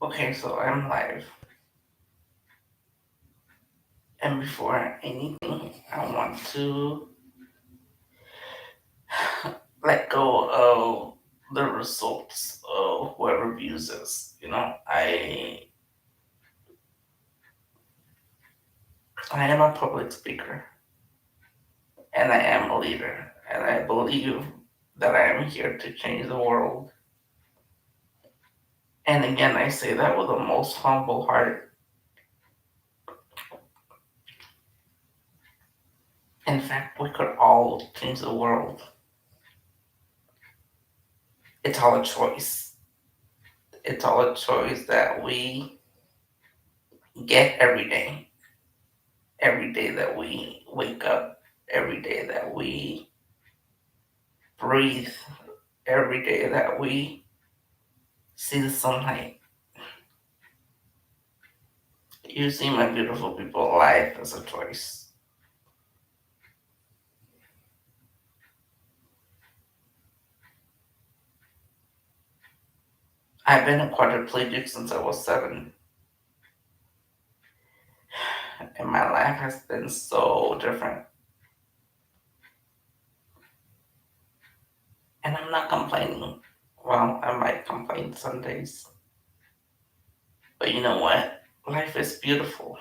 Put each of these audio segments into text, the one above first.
Okay, so I'm live. And before anything, I want to let go of the results of whoever views this. I am a public speaker and I am a leader and I believe that I am here to change the world. And again, I say that with the most humble heart. In fact, we could all change the world. It's all a choice. It's all a choice that we get every day. Every day that we wake up, every day that we breathe, every day that we see the sunlight. You see, my beautiful people, life is a choice. I've been a quadriplegic since I was 7, and my life has been so different. And I'm not complaining. Well, I might complain some days. But you know what? Life is beautiful.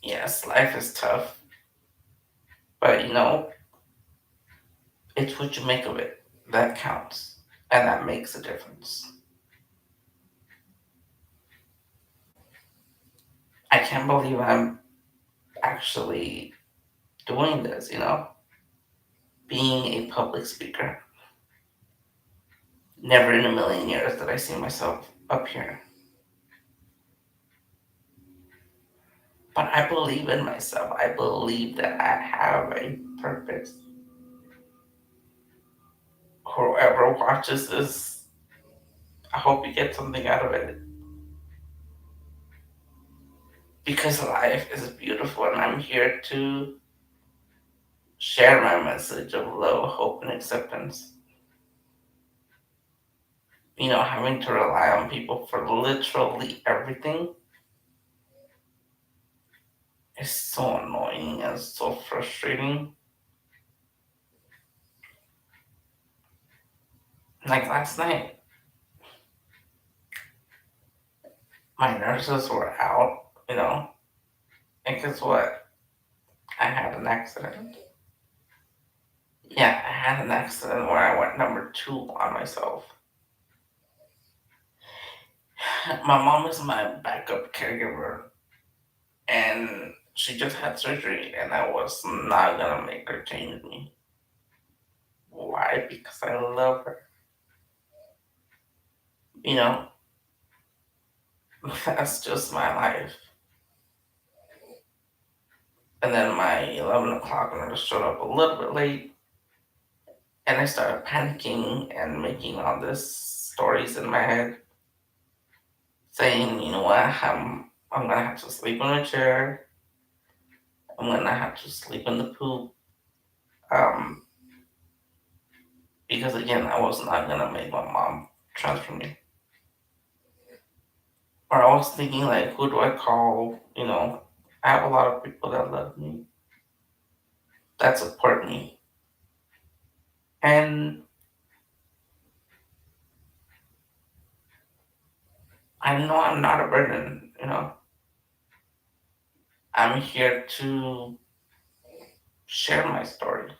Yes, life is tough. But it's what you make of it that counts. And that makes a difference. I can't believe I'm actually doing this, being a public speaker. Never in a million years did I see myself up here. But I believe in myself. I believe that I have a purpose. Whoever watches this, I hope you get something out of it. Because life is beautiful and I'm here to share my message of love, hope, and acceptance. Having to rely on people for literally everything is so annoying and so frustrating. Like last night, my nurses were out, and guess what? I had an accident. Yeah, I had an accident where I went number 2 on myself. My mom is my backup caregiver, and she just had surgery, and I was not gonna make her change me. Why? Because I love her. You know, that's just my life. And then my 11 o'clock nurse showed up a little bit late, and I started panicking and making all this stories in my head, saying, you know what, I'm gonna have to sleep in a chair. I'm gonna have to sleep in the poop. Um, because again, I was not gonna make my mom transfer me. Or I was thinking like, who do I call? I have a lot of people that love me, that support me, and I know I'm not a burden. I'm here to share my story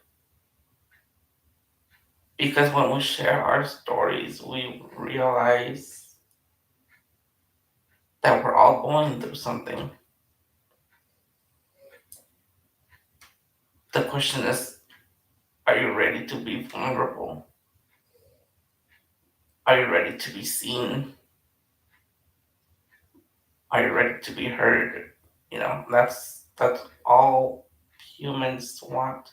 because when we share our stories, we realize that we're all going through something. The question is, are you ready to be vulnerable? Are you ready to be seen? Are you ready to be heard? That's all humans want,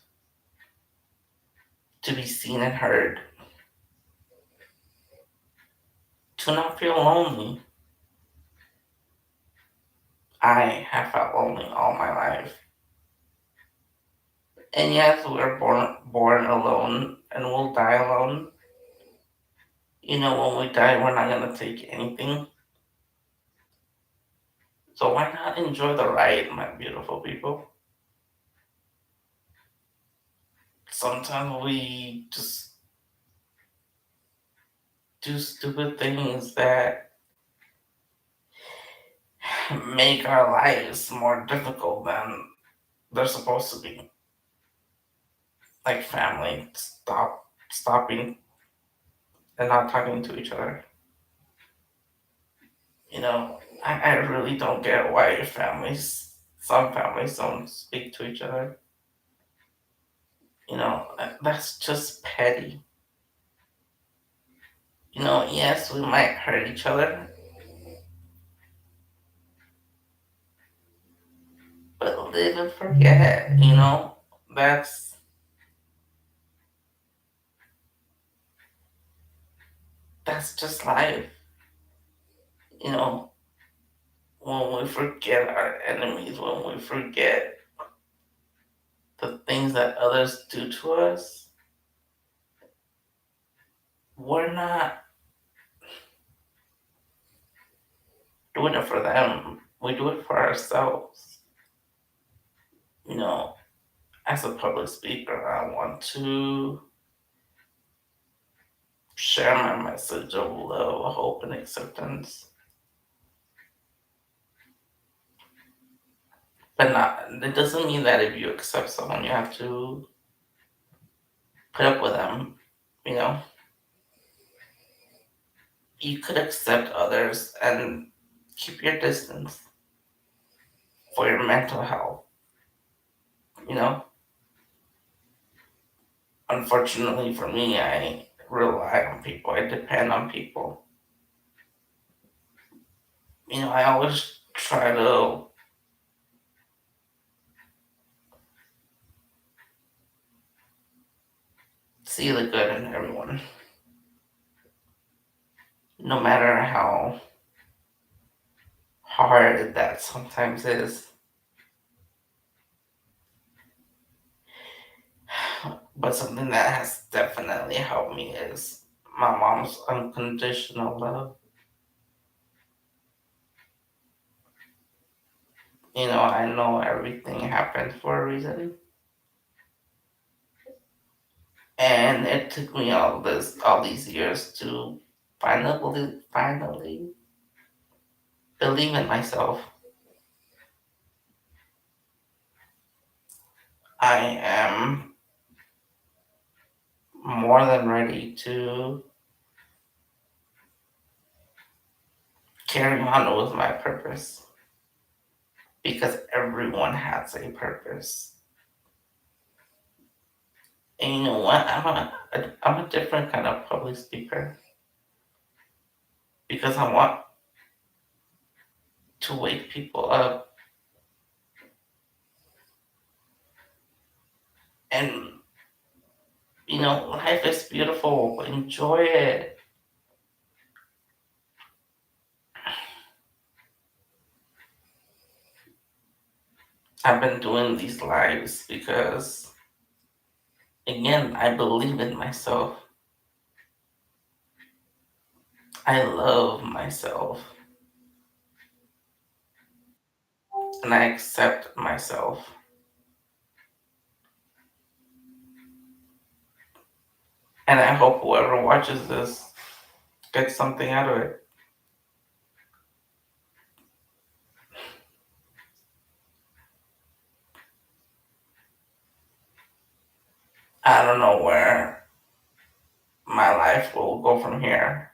to be seen and heard, to not feel lonely. I have felt lonely all my life. And yes, we're born alone and we'll die alone. When we die, we're not gonna take anything. So why not enjoy the ride, my beautiful people? Sometimes we just do stupid things that make our lives more difficult than they're supposed to be. Like family, stopping and not talking to each other. I really don't get why some families don't speak to each other. That's just petty. Yes, we might hurt each other, but live and forget. That's that's just life. You know, when we forget our enemies, when we forget the things that others do to us, we're not doing it for them. We do it for ourselves. You know, as a public speaker, I want to share my message of love, hope, and acceptance. But not, it doesn't mean that if you accept someone, you have to put up with them. You know, you could accept others and keep your distance for your mental health. You know, unfortunately for me, I rely on people, I depend on people. I always try to see the good in everyone, no matter how hard that sometimes is. But something that has definitely helped me is my mom's unconditional love. I know everything happened for a reason. And it took me all these years to finally believe in myself. I am more than ready to carry on with my purpose because everyone has a purpose. And you know what? I'm a different kind of public speaker because I want to wake people up and life is beautiful. Enjoy it. I've been doing these lives because again, I believe in myself. I love myself and I accept myself. And I hope whoever watches this gets something out of it. I don't know where my life will go from here,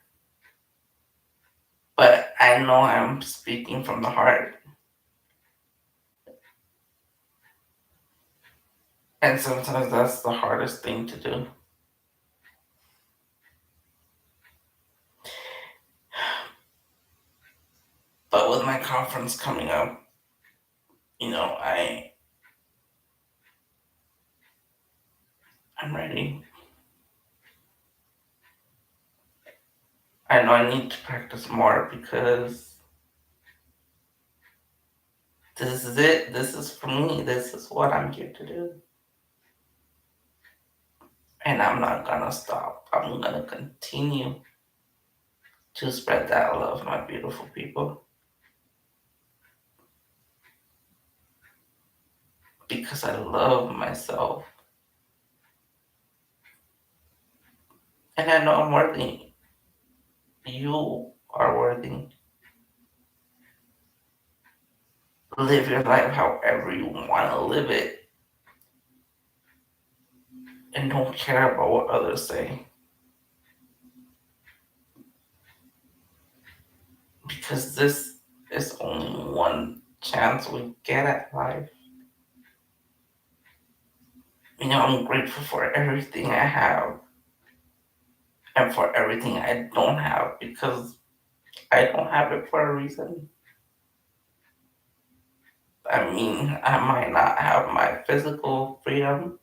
but I know I'm speaking from the heart. And sometimes that's the hardest thing to do. But with my conference coming up, I'm ready. I know I need to practice more because this is it. This is for me. This is what I'm here to do. And I'm not gonna stop. I'm gonna continue. to spread that love, my beautiful people, because I love myself and I know I'm worthy. You are worthy. Live your life however you want to live it and don't care about what others say because this is only one chance we get at life. I'm grateful for everything I have and for everything I don't have because I don't have it for a reason. I might not have my physical freedom,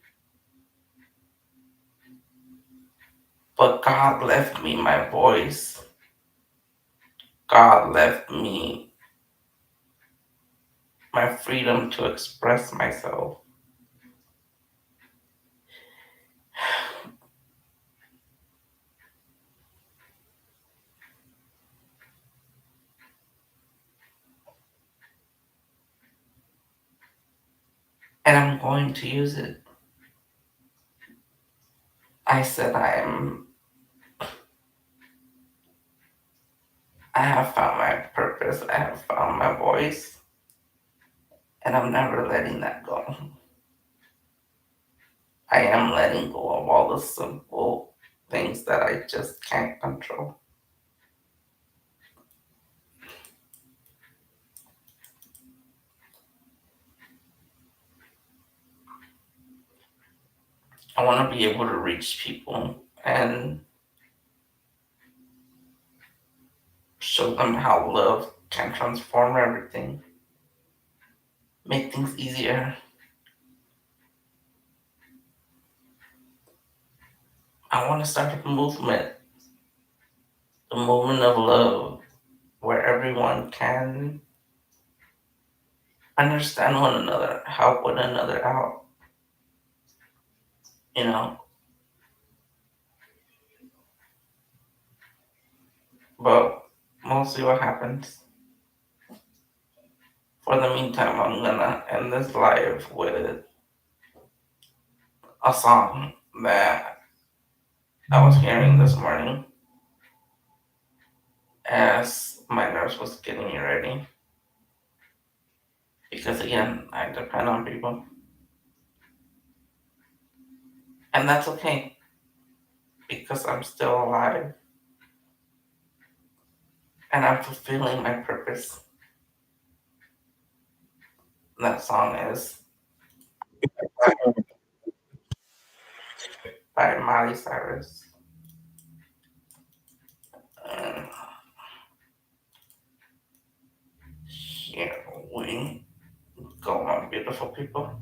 but God left me my voice. God left me my freedom to express myself. And I'm going to use it. I said I have found my purpose, I have found my voice, and I'm never letting that go. I am letting go of all the simple things that I just can't control. I want to be able to reach people and show them how love can transform everything, make things easier. I want to start a movement, the movement of love, where everyone can understand one another, help one another out, you know. But mostly what happens, for the meantime, I'm gonna end this live with a song that I was hearing this morning as my nurse was getting me ready. Because again, I depend on people. And that's okay because I'm still alive and I'm fulfilling my purpose. That song is by Miley Cyrus. And here we go, my beautiful people.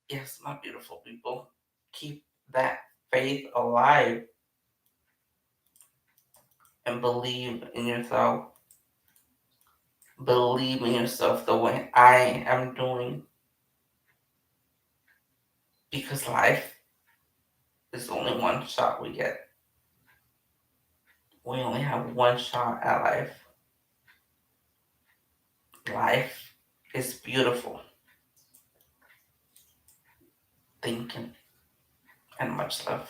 Yes, my beautiful people. Keep that faith alive and believe in yourself. Believe in yourself the way I am doing because life is only one shot we get. We only have one shot at life. Life is beautiful. Thinking and much love.